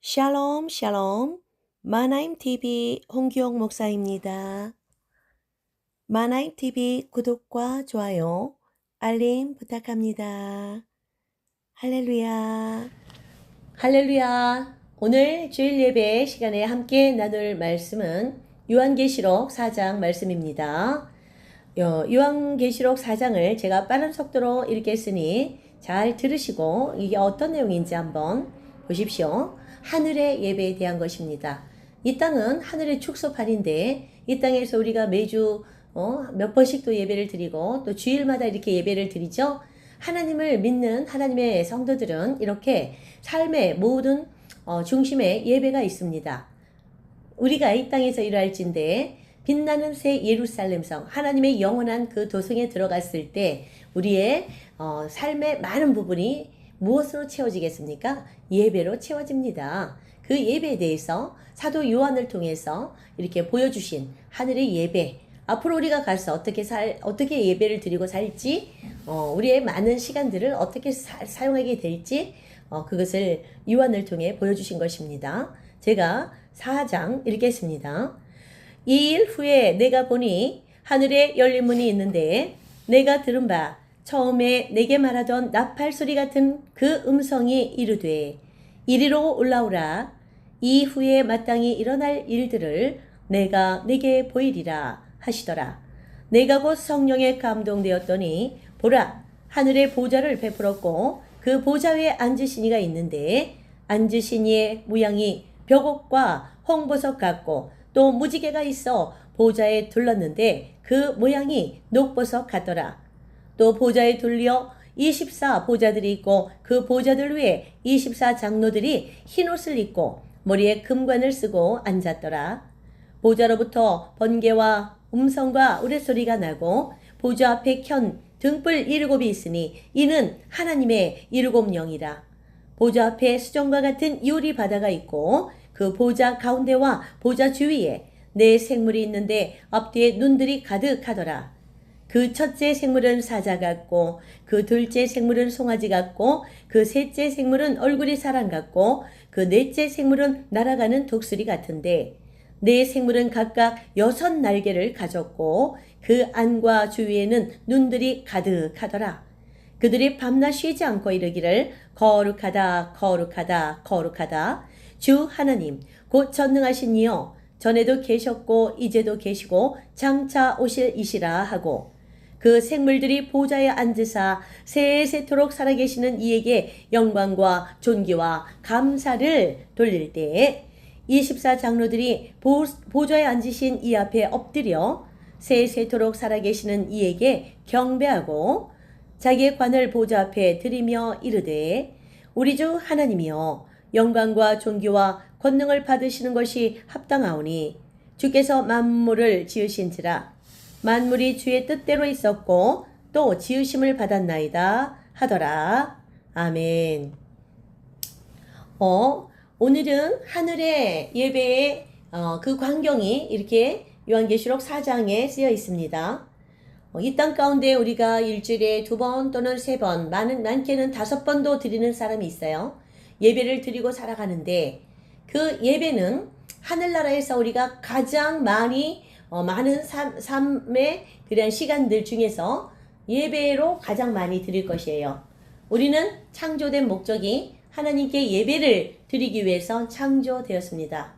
샬롬, 샬롬. 마나임TV 홍기용 목사입니다. 마나임TV 구독과 좋아요, 알림 부탁합니다. 할렐루야. 할렐루야. 오늘 주일 예배 시간에 함께 나눌 말씀은 요한계시록 4장 말씀입니다. 요한계시록 4장을 제가 빠른 속도로 읽겠으니 잘 들으시고 이게 어떤 내용인지 한번 보십시오. 하늘의 예배에 대한 것입니다. 이 땅은 하늘의 축소판인데 이 땅에서 우리가 매주 몇 번씩 또 예배를 드리고 또 주일마다 이렇게 예배를 드리죠. 하나님을 믿는 하나님의 성도들은 이렇게 삶의 모든 중심에 예배가 있습니다. 우리가 이 땅에서 일할진데 빛나는 새 예루살렘성, 하나님의 영원한 그 도성에 들어갔을 때 우리의 삶의 많은 부분이 무엇으로 채워지겠습니까? 예배로 채워집니다. 그 예배에 대해서 사도 요한을 통해서 이렇게 보여주신 하늘의 예배, 앞으로 우리가 가서 어떻게 예배를 드리고 살지, 우리의 많은 시간들을 어떻게 사용하게 될지, 그것을 요한을 통해 보여주신 것입니다. 제가 4장 읽겠습니다. 2일 후에 내가 보니 하늘에 열린 문이 있는데 내가 들은 바 처음에 내게 말하던 나팔 소리 같은 그 음성이 이르되 이리로 올라오라. 이후에 마땅히 일어날 일들을 내가 네게 보이리라 하시더라. 내가 곧 성령에 감동되었더니 보라, 하늘에 보좌를 베풀었고 그 보좌 위에 앉으신 이가 있는데 앉으신 이의 모양이 벽옥과 홍보석 같고 또 무지개가 있어 보좌에 둘렀는데 그 모양이 녹보석 같더라. 또 보좌에 둘려 24 보좌들이 있고 그 보좌들 위에 24 장로들이 흰옷을 입고 머리에 금관을 쓰고 앉았더라. 보좌로부터 번개와 음성과 우레소리가 나고 보좌 앞에 켠 등불 7이 있으니 이는 하나님의 7영이라. 보좌 앞에 수정과 같은 유리 바다가 있고 그 보좌 가운데와 보좌 주위에 네 생물이 있는데 앞뒤에 눈들이 가득하더라. 그 첫째 생물은 사자 같고 그 둘째 생물은 송아지 같고 그 셋째 생물은 얼굴이 사람 같고 그 넷째 생물은 날아가는 독수리 같은데 네 생물은 각각 6 날개를 가졌고 그 안과 주위에는 눈들이 가득하더라. 그들이 밤낮 쉬지 않고 이르기를 거룩하다 거룩하다 거룩하다 주 하나님 곧 전능하신 이여 전에도 계셨고 이제도 계시고 장차 오실 이시라 하고 그 생물들이 보좌에 앉으사 세세토록 살아계시는 이에게 영광과 존귀와 감사를 돌릴 때에 24 장로들이 보좌에 앉으신 이 앞에 엎드려 세세토록 살아계시는 이에게 경배하고 자기의 관을 보좌 앞에 드리며 이르되 우리 주 하나님이여 영광과 존귀와 권능을 받으시는 것이 합당하오니 주께서 만물을 지으신지라 만물이 주의 뜻대로 있었고 또 지으심을 받았나이다 하더라. 아멘. 오늘은 하늘의 예배의 그 광경이 이렇게 요한계시록 4장에 쓰여 있습니다. 이 땅 가운데 우리가 일주일에 2번 또는 3번, 많게는 5번도 드리는 사람이 있어요. 예배를 드리고 살아가는데 그 예배는 하늘나라에서 우리가 가장 많은 삶의 그런 시간들 중에서 예배로 가장 많이 드릴 것이에요. 우리는 창조된 목적이 하나님께 예배를 드리기 위해서 창조되었습니다.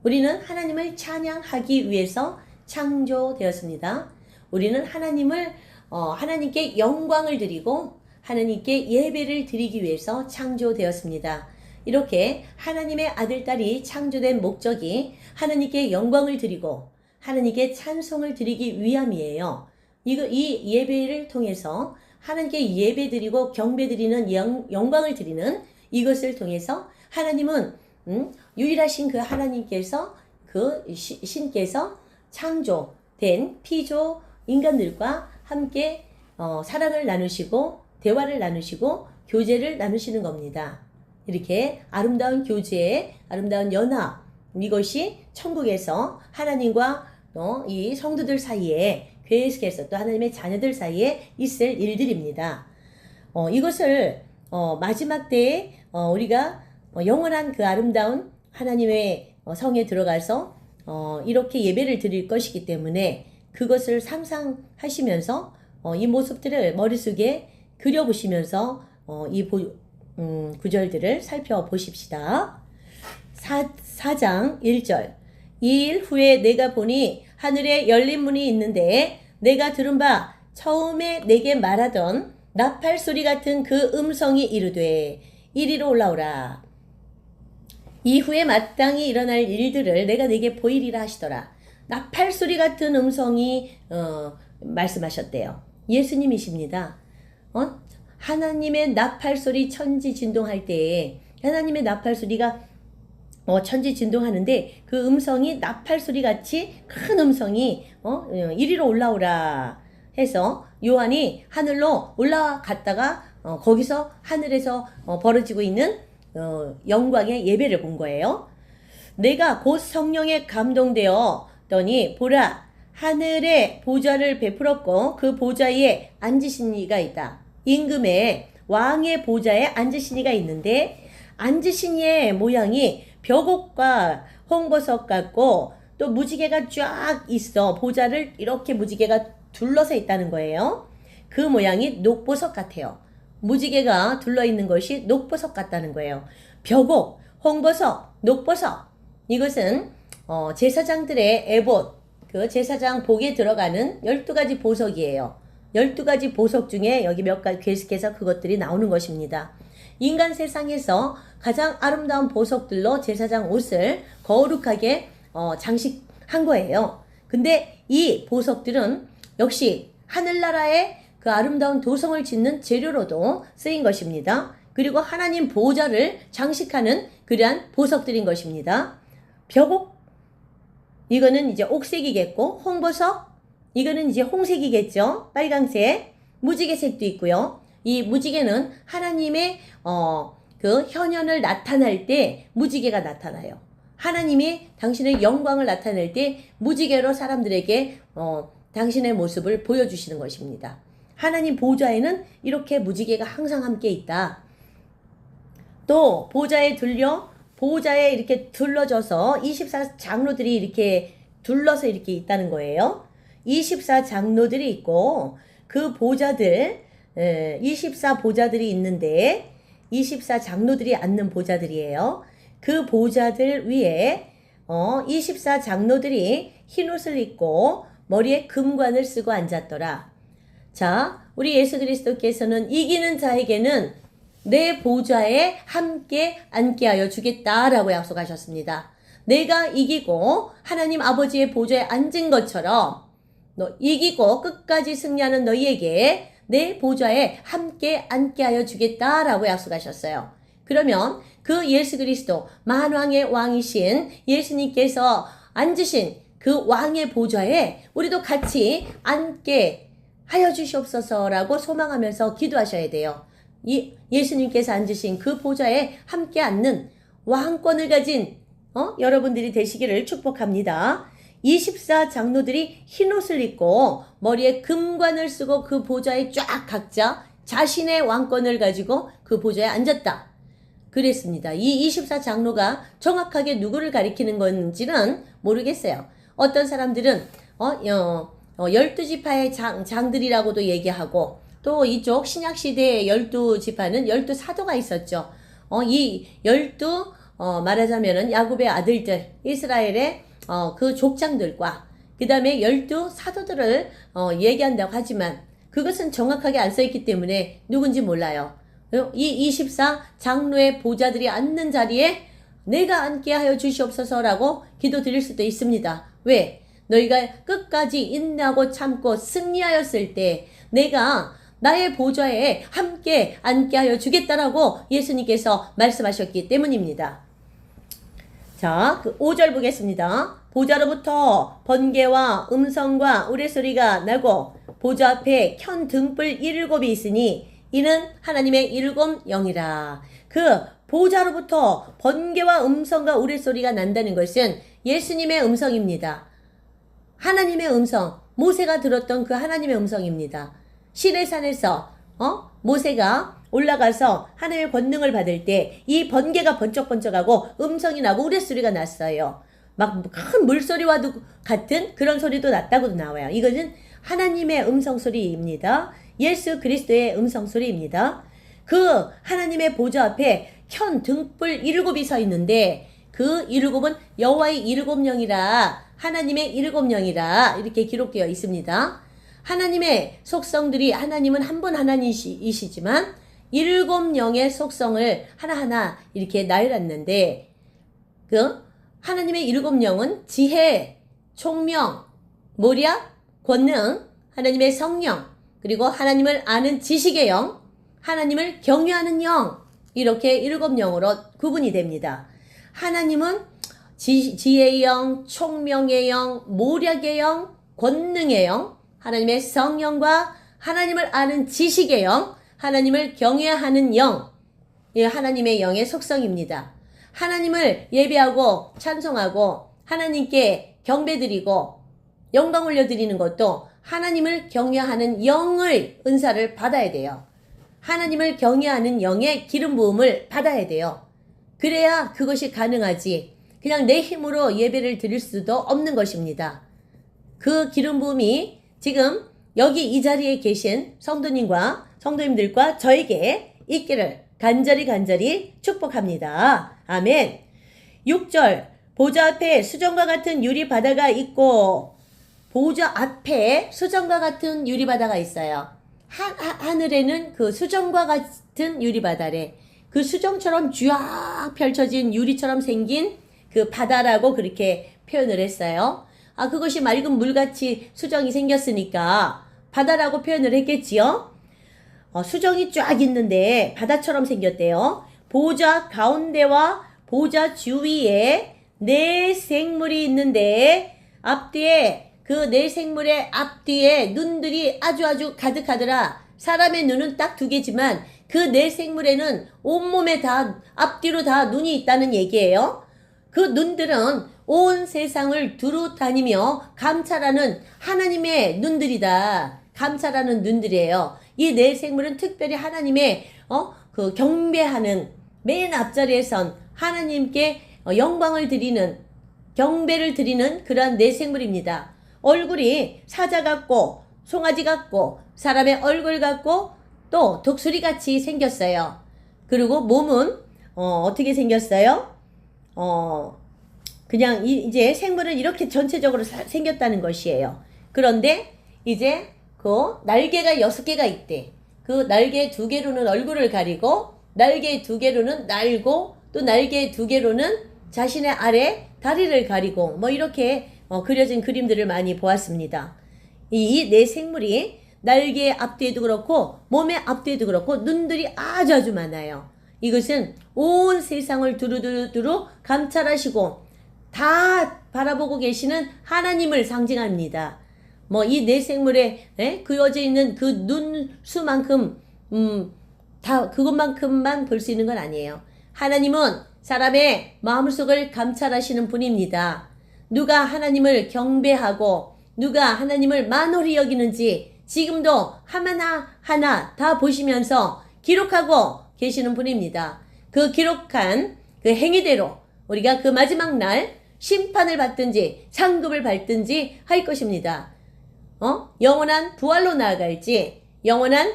우리는 하나님을 찬양하기 위해서 창조되었습니다. 우리는 하나님께 영광을 드리고 하나님께 예배를 드리기 위해서 창조되었습니다. 이렇게 하나님의 아들, 딸이 창조된 목적이 하나님께 영광을 드리고 하나님께 찬송을 드리기 위함이에요. 이 예배를 통해서 하나님께 예배 드리고 경배 드리는 영광을 드리는 이것을 통해서 하나님은 유일하신 그 하나님께서 그 신께서 창조된 피조 인간들과 함께 사랑을 나누시고 대화를 나누시고 교제를 나누시는 겁니다. 이렇게 아름다운 교제, 아름다운 연합, 이것이 천국에서 하나님과 이 성도들 사이에, 계속해서 또 하나님의 자녀들 사이에 있을 일들입니다. 이것을 마지막 때에 우리가 영원한 그 아름다운 하나님의 성에 들어가서 이렇게 예배를 드릴 것이기 때문에 그것을 상상하시면서 이 모습들을 머릿속에 그려보시면서 이 구절들을 살펴보십시다. 4장 1절. 이 일 후에 내가 보니 하늘에 열린 문이 있는데 내가 들은 바 처음에 내게 말하던 나팔 소리 같은 그 음성이 이르되 이리로 올라오라. 이후에 마땅히 일어날 일들을 내가 내게 보이리라 하시더라. 나팔 소리 같은 음성이 말씀하셨대요. 예수님이십니다. 하나님의 나팔 소리 천지 진동할 때에 하나님의 나팔 소리가 천지 진동하는데 그 음성이 나팔 소리 같이 큰 음성이 이리로 올라오라 해서 요한이 하늘로 올라갔다가 거기서 하늘에서 벌어지고 있는 영광의 예배를 본 거예요. 내가 곧 성령에 감동되었더니 보라 하늘에 보좌를 베풀었고 그 보좌에 앉으신 이가 있다. 임금의 왕의 보좌에 앉으신 이가 있는데 앉으신 이의 모양이 벽옥과 홍보석 같고 또 무지개가 쫙 있어. 보좌를 이렇게 무지개가 둘러서 있다는 거예요. 그 모양이 녹보석 같아요. 무지개가 둘러있는 것이 녹보석 같다는 거예요. 벽옥, 홍보석, 녹보석 이것은 제사장들의 에봇, 그 제사장 복에 들어가는 12가지 보석이에요. 12가지 보석 중에 여기 몇 가지 계속해서 그것들이 나오는 것입니다. 인간 세상에서 가장 아름다운 보석들로 제사장 옷을 거룩하게 장식한 거예요. 근데 이 보석들은 역시 하늘나라의 그 아름다운 도성을 짓는 재료로도 쓰인 것입니다. 그리고 하나님 보좌를 장식하는 그러한 보석들인 것입니다. 벽옥, 이거는 이제 옥색이겠고, 홍보석, 이거는 이제 홍색이겠죠. 빨강색, 무지개색도 있고요. 이 무지개는 하나님의 그 현현을 나타날 때 무지개가 나타나요. 하나님이 당신의 영광을 나타낼 때 무지개로 사람들에게 당신의 모습을 보여주시는 것입니다. 하나님 보좌에는 이렇게 무지개가 항상 함께 있다. 또 보좌에 이렇게 둘러져서 24장로들이 이렇게 둘러서 이렇게 있다는 거예요. 24장로들이 있고 그 보좌들 24보좌들이 있는데 24장로들이 앉는 보좌들이에요. 그 보좌들 위에 24장로들이 흰옷을 입고 머리에 금관을 쓰고 앉았더라. 자, 우리 예수 그리스도께서는 이기는 자에게는 내 보좌에 함께 앉게 하여 주겠다라고 약속하셨습니다. 내가 이기고 하나님 아버지의 보좌에 앉은 것처럼 이기고 끝까지 승리하는 너희에게 내 보좌에 함께 앉게 하여 주겠다라고 약속하셨어요. 그러면 그 예수 그리스도 만왕의 왕이신 예수님께서 앉으신 그 왕의 보좌에 우리도 같이 앉게 하여 주시옵소서라고 소망하면서 기도하셔야 돼요. 예수님께서 앉으신 그 보좌에 함께 앉는 왕권을 가진 여러분들이 되시기를 축복합니다. 24장로들이 흰옷을 입고 머리에 금관을 쓰고 그 보좌에 쫙 각자 자신의 왕권을 가지고 그 보좌에 앉았다. 그랬습니다. 이 24장로가 정확하게 누구를 가리키는 건지는 모르겠어요. 어떤 사람들은 12지파의 장들이라고도 얘기하고 또 이쪽 신약시대의 12지파는 12사도가 있었죠. 이 12 말하자면은 야곱의 아들들 이스라엘의 그 족장들과 그 다음에 12사도들을 얘기한다고 하지만 그것은 정확하게 안 써있기 때문에 누군지 몰라요. 이 24장로의 보좌들이 앉는 자리에 내가 앉게 하여 주시옵소서라고 기도드릴 수도 있습니다. 왜? 너희가 끝까지 인내하고 참고 승리하였을 때 내가 나의 보좌에 함께 앉게 하여 주겠다라고 예수님께서 말씀하셨기 때문입니다. 자, 그 5절 보겠습니다. 보좌로부터 번개와 음성과 우레소리가 나고 보좌 앞에 켠 등불 7이 있으니 이는 하나님의 7 영이라. 그 보좌로부터 번개와 음성과 우레소리가 난다는 것은 예수님의 음성입니다. 하나님의 음성, 모세가 들었던 그 하나님의 음성입니다. 시내산에서 모세가 올라가서 하나님의 권능을 받을 때 이 번개가 번쩍번쩍하고 음성이 나고 우레소리가 났어요. 막 큰 물소리와도 같은 그런 소리도 났다고도 나와요. 이것은 하나님의 음성소리입니다. 예수 그리스도의 음성소리입니다. 그 하나님의 보좌 앞에 현 등불 7이 서 있는데 그 7은 여호와의 7영이라 하나님의 7영이라 이렇게 기록되어 있습니다. 하나님의 속성들이 하나님은 한 분 하나님이시지만 7영의 속성을 하나하나 이렇게 나열했는데 그 하나님의 7영은 지혜, 총명, 모략, 권능, 하나님의 성령, 그리고 하나님을 아는 지식의 영, 하나님을 경외하는 영, 이렇게 7영으로 구분이 됩니다. 하나님은 지혜의 영, 총명의 영, 모략의 영, 권능의 영, 하나님의 성령과 하나님을 아는 지식의 영, 하나님을 경외하는 영, 이 하나님의 영의 속성입니다. 하나님을 예배하고 찬송하고 하나님께 경배드리고 영광 올려드리는 것도 하나님을 경외하는 영의 은사를 받아야 돼요. 하나님을 경외하는 영의 기름 부음을 받아야 돼요. 그래야 그것이 가능하지. 그냥 내 힘으로 예배를 드릴 수도 없는 것입니다. 그 기름 부음이 지금 여기 이 자리에 계신 성도님들과 저에게 있기를 간절히 축복합니다. 아멘. 6절 보좌 앞에 수정과 같은 유리 바다가 있고 보좌 앞에 수정과 같은 유리 바다가 있어요. 하늘에는 그 수정과 같은 유리 바다래. 그 수정처럼 쫙 펼쳐진 유리처럼 생긴 그 바다라고 그렇게 표현을 했어요. 그것이 맑은 물같이 수정이 생겼으니까 바다라고 표현을 했겠지요. 수정이 쫙 있는데 바다처럼 생겼대요. 보좌 가운데와 보좌 주위에 네 생물이 있는데 앞뒤에 그 네 생물의 앞뒤에 눈들이 아주 가득하더라. 사람의 눈은 딱 2개지만 그 네 생물에는 온몸에 다 앞뒤로 다 눈이 있다는 얘기예요. 그 눈들은 온 세상을 두루 다니며 감찰하는 하나님의 눈들이다. 감찰하는 눈들이에요. 이 네 생물은 특별히 하나님의 그 경배하는 맨 앞자리에 선 하나님께 영광을 드리는 경배를 드리는 그러한 네 생물입니다. 얼굴이 사자 같고 송아지 같고 사람의 얼굴 같고 또 독수리 같이 생겼어요. 그리고 몸은 어떻게 생겼어요? 그냥 이제 생물은 이렇게 전체적으로 생겼다는 것이에요. 그런데 이제 그 날개가 6개가 있대. 그 날개 2개로는 얼굴을 가리고 날개 2개로는 날고 또 날개 2개로는 자신의 아래 다리를 가리고 뭐 이렇게 그려진 그림들을 많이 보았습니다. 이 네 생물이 날개의 앞뒤에도 그렇고 몸의 앞뒤에도 그렇고 눈들이 아주 많아요. 이것은 온 세상을 두루두루 감찰하시고 다 바라보고 계시는 하나님을 상징합니다. 뭐 이 네 생물에 그어져 있는 그 눈수만큼 다 그것만큼만 볼 수 있는 건 아니에요. 하나님은 사람의 마음속을 감찰하시는 분입니다. 누가 하나님을 경배하고 누가 하나님을 만홀히 여기는지 지금도 하나하나 다 보시면서 기록하고 계시는 분입니다. 그 기록한 그 행위대로 우리가 그 마지막 날 심판을 받든지 상급을 받든지 할 것입니다. 영원한 부활로 나아갈지 영원한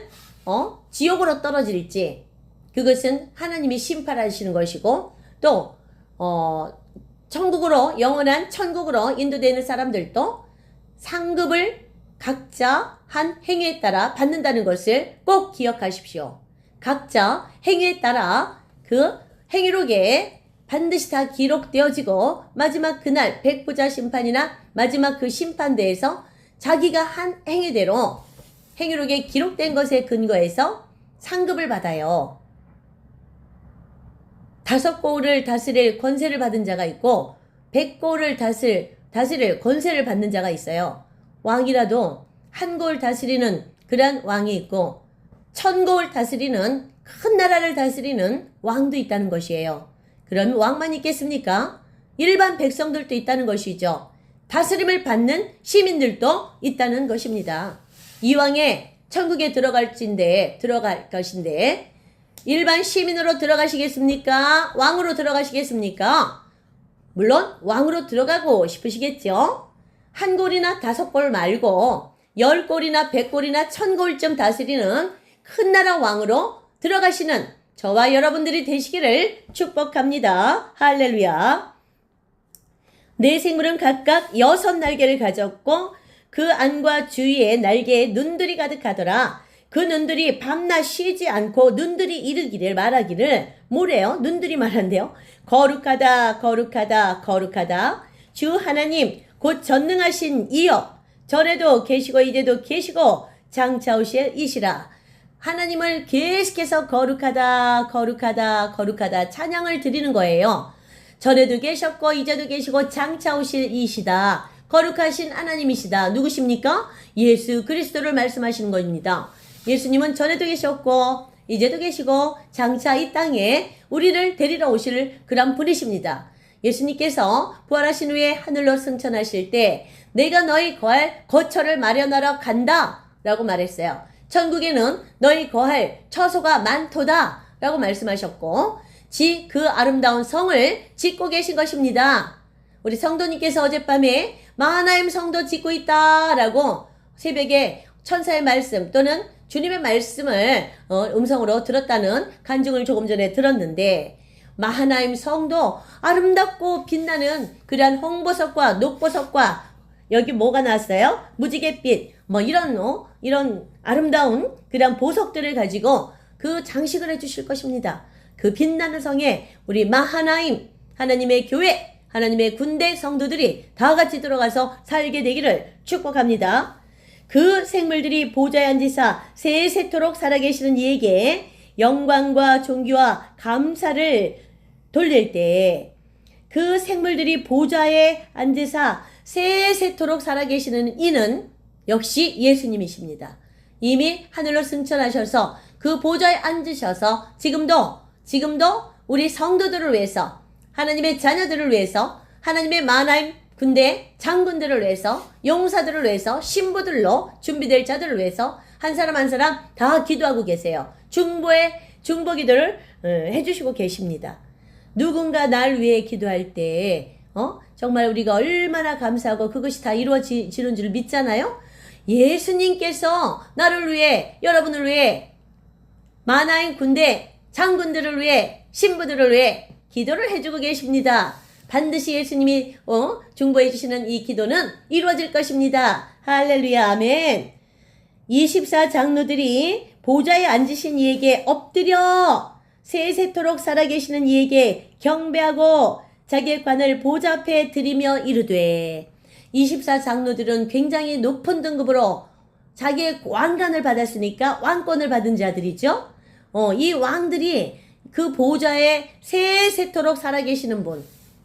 지옥으로 떨어질지 그것은 하나님이 심판하시는 것이고 또 천국으로 영원한 천국으로 인도되는 사람들도 상급을 각자 한 행위에 따라 받는다는 것을 꼭 기억하십시오. 각자 행위에 따라 그 행위록에 반드시 다 기록되어지고 마지막 그날 백보자 심판이나 마지막 그 심판대에서 자기가 한 행위대로 행위록에 기록된 것에 근거해서 상급을 받아요. 5고을을 다스릴 권세를 받은 자가 있고 100고을을 다스릴 권세를 받는 자가 있어요. 왕이라도 1고을 다스리는 그런 왕이 있고 1000고을 다스리는 큰 나라를 다스리는 왕도 있다는 것이에요. 그럼 왕만 있겠습니까? 일반 백성들도 있다는 것이죠. 다스림을 받는 시민들도 있다는 것입니다. 이 왕의 천국에 들어갈 것인데 일반 시민으로 들어가시겠습니까? 왕으로 들어가시겠습니까? 물론 왕으로 들어가고 싶으시겠죠? 한 골이나 5골 말고 10골이나 100골이나 1000골쯤 다스리는 큰 나라 왕으로 들어가시는 저와 여러분들이 되시기를 축복합니다. 할렐루야. 네 생물은 각각 6날개를 가졌고 그 안과 주위에 날개에 눈들이 가득하더라. 그 눈들이 밤낮 쉬지 않고 눈들이 이르기를 말하기를 뭐래요? 눈들이 말한대요. 거룩하다 거룩하다 거룩하다 주 하나님 곧 전능하신 이여 전에도 계시고 이제도 계시고 장차 오실 이시라. 하나님을 계속해서 거룩하다 거룩하다 거룩하다 찬양을 드리는 거예요. 전에도 계셨고 이제도 계시고 장차 오실 이시다. 거룩하신 하나님이시다. 누구십니까? 예수 그리스도를 말씀하시는 겁니다. 예수님은 전에도 계셨고 이제도 계시고 장차 이 땅에 우리를 데리러 오실 그런 분이십니다. 예수님께서 부활하신 후에 하늘로 승천하실 때 내가 너희 거할 거처를 마련하러 간다 라고 말했어요. 천국에는 너희 거할 처소가 많도다 라고 말씀하셨고 그 아름다운 성을 짓고 계신 것입니다. 우리 성도님께서 어젯밤에 마하나임 성도 짓고 있다 라고 새벽에 천사의 말씀 또는 주님의 말씀을 음성으로 들었다는 간증을 조금 전에 들었는데 마하나임 성도 아름답고 빛나는 그러한 홍보석과 녹보석과 여기 뭐가 나왔어요? 무지갯빛 이런 아름다운 그러한 보석들을 가지고 그 장식을 해주실 것입니다. 그 빛나는 성에 우리 마하나임 하나님의 교회 하나님의 군대 성도들이 다 같이 들어가서 살게 되기를 축복합니다. 그 생물들이 보좌에 앉으사 세세토록 살아계시는 이에게 영광과 존귀와 감사를 돌릴 때 그 생물들이 보좌에 앉으사 세세토록 살아계시는 이는 역시 예수님이십니다. 이미 하늘로 승천하셔서 그 보좌에 앉으셔서 지금도 우리 성도들을 위해서 하나님의 자녀들을 위해서 하나님의 마하나임 군대 장군들을 위해서 용사들을 위해서 신부들로 준비될 자들을 위해서 한 사람 한 사람 다 기도하고 계세요. 중보기도를 해주시고 계십니다. 누군가 날 위해 기도할 때 정말 우리가 얼마나 감사하고 그것이 다 이루어지는 줄 믿잖아요. 예수님께서 나를 위해 여러분을 위해 마하나임 군대 장군들을 위해 신부들을 위해 기도를 해주고 계십니다. 반드시 예수님이 중보해 주시는 이 기도는 이루어질 것입니다. 할렐루야 아멘. 24장로들이 보좌에 앉으신 이에게 엎드려 세세토록 살아계시는 이에게 경배하고 자기의 관을 보좌 앞에 드리며 이르되 24장로들은 굉장히 높은 등급으로 자기의 왕관을 받았으니까 왕권을 받은 자들이죠. 이 왕들이 그 보좌에 세세토록 살아계시는 분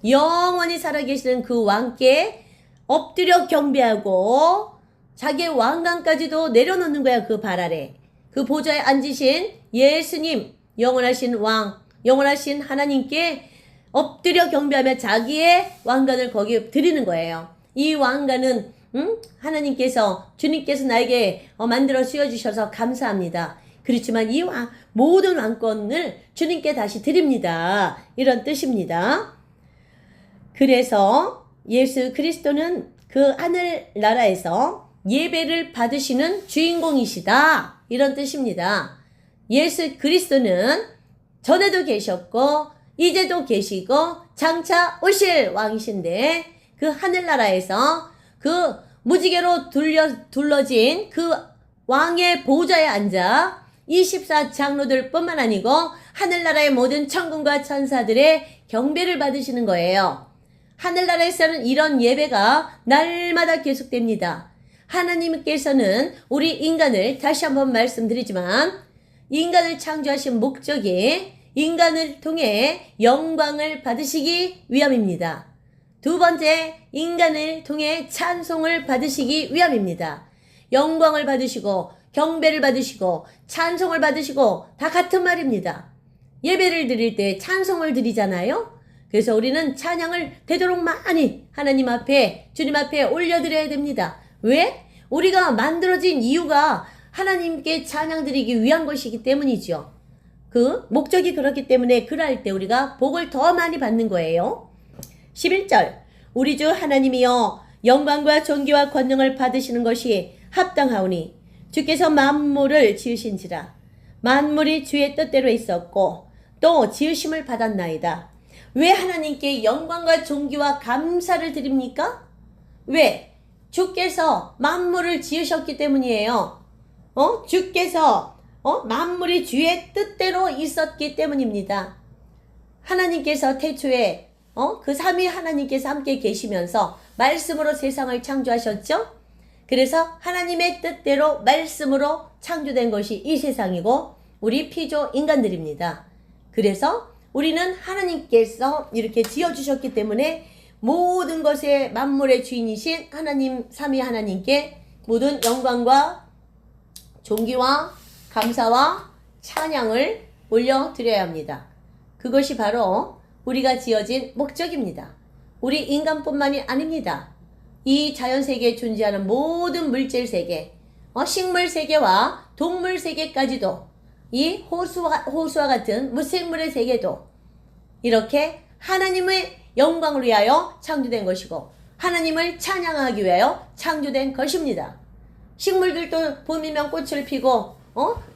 영원히 살아계시는 그 왕께 엎드려 경배하고 자기의 왕관까지도 내려놓는 거야. 그 발 아래 그 보좌에 앉으신 예수님 영원하신 왕 영원하신 하나님께 엎드려 경배하며 자기의 왕관을 거기에 드리는 거예요. 이 왕관은 하나님께서 주님께서 나에게 만들어 씌워주셔서 감사합니다. 그렇지만 이 모든 왕권을 주님께 다시 드립니다. 이런 뜻입니다. 그래서 예수 그리스도는 그 하늘나라에서 예배를 받으시는 주인공이시다. 이런 뜻입니다. 예수 그리스도는 전에도 계셨고 이제도 계시고 장차 오실 왕이신데 그 하늘나라에서 그 무지개로 둘러진 그 왕의 보좌에 앉아 24장로들 뿐만 아니고 하늘나라의 모든 천군과 천사들의 경배를 받으시는 거예요. 하늘나라에서는 이런 예배가 날마다 계속됩니다. 하나님께서는 우리 인간을 다시 한번 말씀드리지만 인간을 창조하신 목적이 인간을 통해 영광을 받으시기 위함입니다. 두 번째, 인간을 통해 찬송을 받으시기 위함입니다. 영광을 받으시고 경배를 받으시고 찬송을 받으시고 다 같은 말입니다. 예배를 드릴 때 찬송을 드리잖아요. 그래서 우리는 찬양을 되도록 많이 하나님 앞에 주님 앞에 올려드려야 됩니다. 왜? 우리가 만들어진 이유가 하나님께 찬양 드리기 위한 것이기 때문이죠. 그 목적이 그렇기 때문에 그럴 때 우리가 복을 더 많이 받는 거예요. 11절 우리 주 하나님이여 영광과 존귀와 권능을 받으시는 것이 합당하오니 주께서 만물을 지으신지라 만물이 주의 뜻대로 있었고 또 지으심을 받았나이다. 왜 하나님께 영광과 존귀와 감사를 드립니까? 왜? 주께서 만물을 지으셨기 때문이에요. 주께서 만물이 주의 뜻대로 있었기 때문입니다. 하나님께서 태초에 그 삼위 하나님께서 함께 계시면서 말씀으로 세상을 창조하셨죠? 그래서 하나님의 뜻대로 말씀으로 창조된 것이 이 세상이고 우리 피조 인간들입니다. 그래서 우리는 하나님께서 이렇게 지어주셨기 때문에 모든 것의 만물의 주인이신 하나님, 삼위 하나님께 모든 영광과 존귀와 감사와 찬양을 올려드려야 합니다. 그것이 바로 우리가 지어진 목적입니다. 우리 인간뿐만이 아닙니다. 이 자연세계에 존재하는 모든 물질세계, 식물세계와 동물세계까지도 이 호수와 같은 무생물의 세계도 이렇게 하나님의 영광을 위하여 창조된 것이고 하나님을 찬양하기 위하여 창조된 것입니다. 식물들도 봄이면 꽃을 피고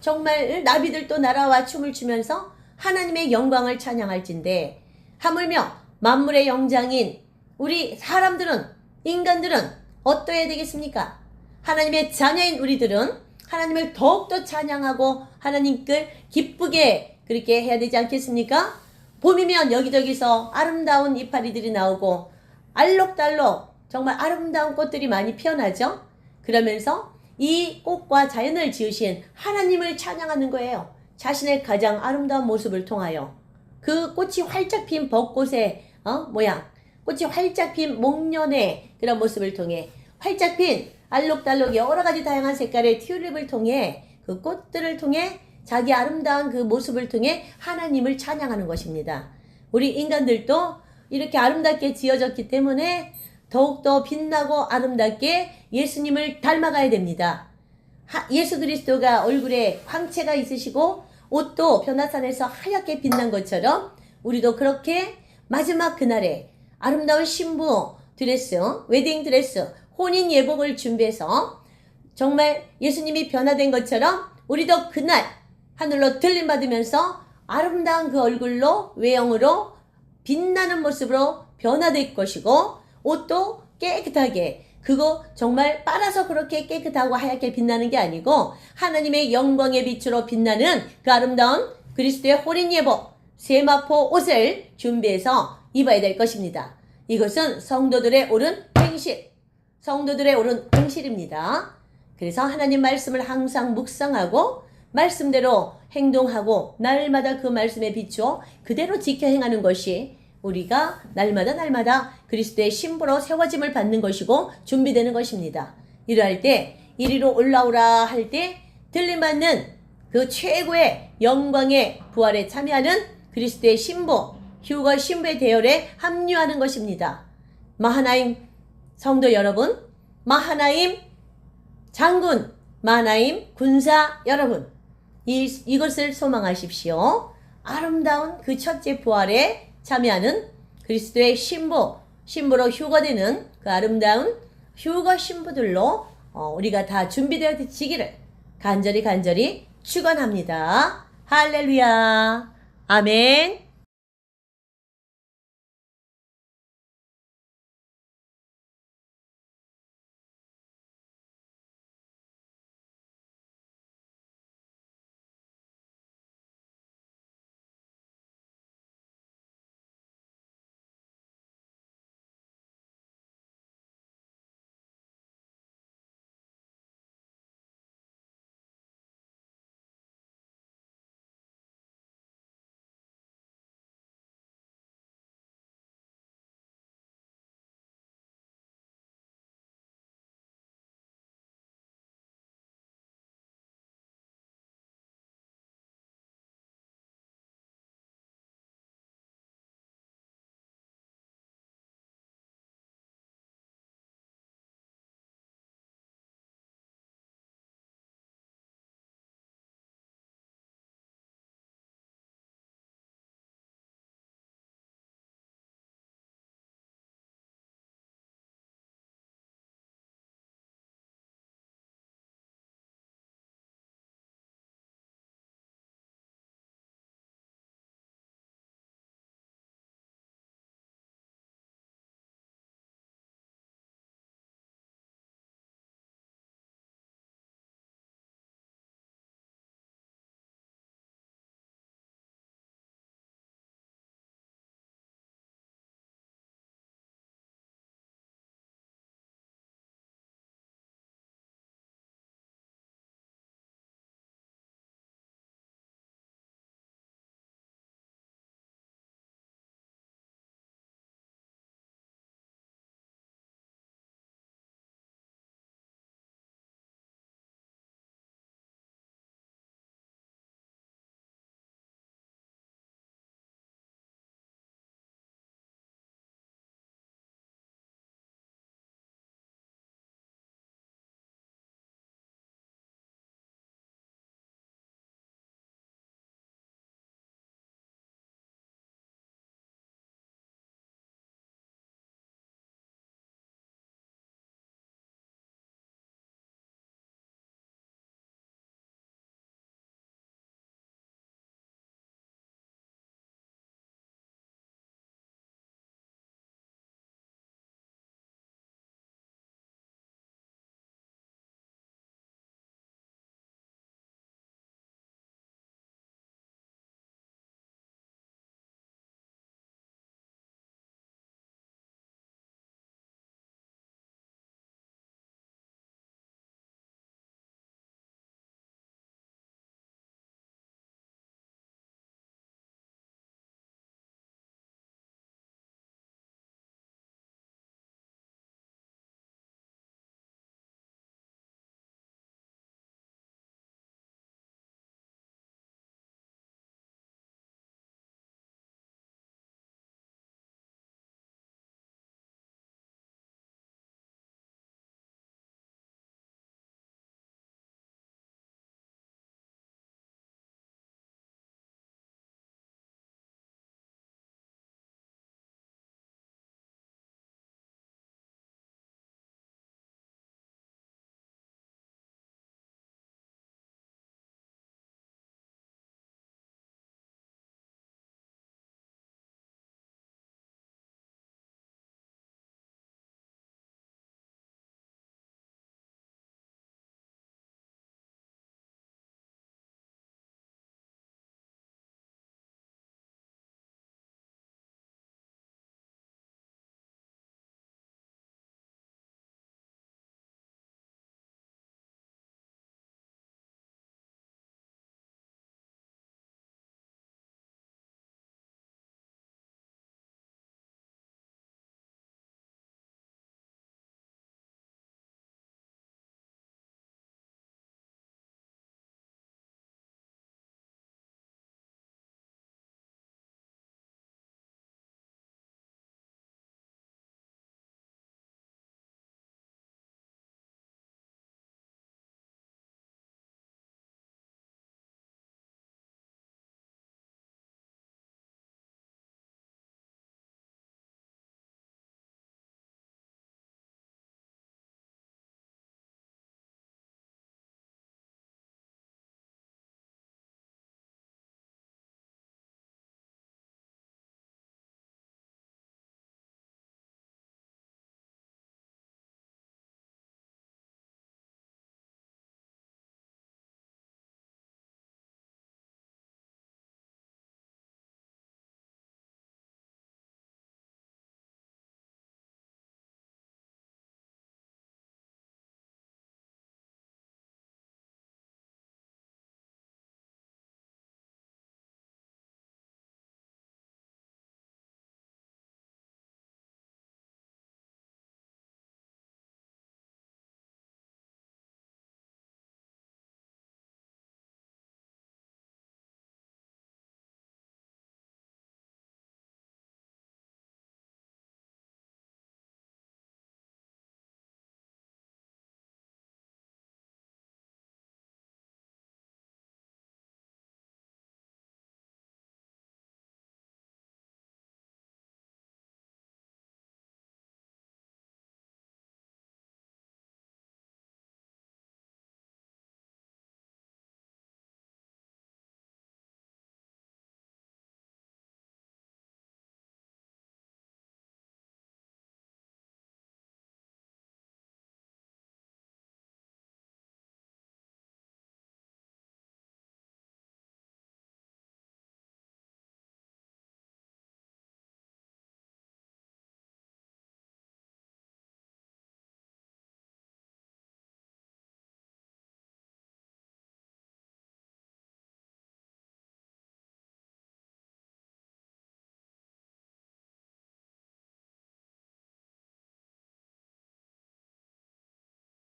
정말 나비들도 날아와 춤을 추면서 하나님의 영광을 찬양할진데 하물며 만물의 영장인 우리 사람들은 인간들은 어떠해야 되겠습니까? 하나님의 자녀인 우리들은 하나님을 더욱더 찬양하고 하나님께 기쁘게 그렇게 해야 되지 않겠습니까? 봄이면 여기저기서 아름다운 이파리들이 나오고 알록달록 정말 아름다운 꽃들이 많이 피어나죠? 그러면서 이 꽃과 자연을 지으신 하나님을 찬양하는 거예요. 자신의 가장 아름다운 모습을 통하여 그 꽃이 활짝 핀 벚꽃의 모양, 꽃이 활짝 핀 목련의 그런 모습을 통해 활짝 핀 알록달록 여러 가지 다양한 색깔의 튤립을 통해 그 꽃들을 통해 자기 아름다운 그 모습을 통해 하나님을 찬양하는 것입니다. 우리 인간들도 이렇게 아름답게 지어졌기 때문에 더욱더 빛나고 아름답게 예수님을 닮아가야 됩니다. 예수 그리스도가 얼굴에 광채가 있으시고 옷도 변화산에서 하얗게 빛난 것처럼 우리도 그렇게 마지막 그날에 아름다운 신부 드레스, 웨딩 드레스, 혼인 예복을 준비해서 정말 예수님이 변화된 것처럼 우리도 그날 하늘로 들림 받으면서 아름다운 그 얼굴로 외형으로 빛나는 모습으로 변화될 것이고 옷도 깨끗하게 그거 정말 빨아서 그렇게 깨끗하고 하얗게 빛나는 게 아니고 하나님의 영광의 빛으로 빛나는 그 아름다운 그리스도의 혼인 예복 세마포 옷을 준비해서 입어야 될 것입니다. 이것은 성도들의 옳은 행실, 성도들의 옳은 행실입니다. 그래서 하나님 말씀을 항상 묵상하고 말씀대로 행동하고 날마다 그 말씀에 비추어 그대로 지켜 행하는 것이 우리가 날마다 그리스도의 신부로 세워짐을 받는 것이고 준비되는 것입니다. 이러할 때 이리로 올라오라 할 때 들림받는 그 최고의 영광의 부활에 참여하는 그리스도의 신부, 휴거 신부의 대열에 합류하는 것입니다. 마하나임 성도 여러분, 마하나임 장군, 마하나임 군사 여러분, 이것을 소망하십시오. 아름다운 그 첫째 부활에 참여하는 그리스도의 신부로 휴거되는 그 아름다운 휴거 신부들로 우리가 다 준비되어지기를 간절히 축원합니다. 할렐루야. 아멘.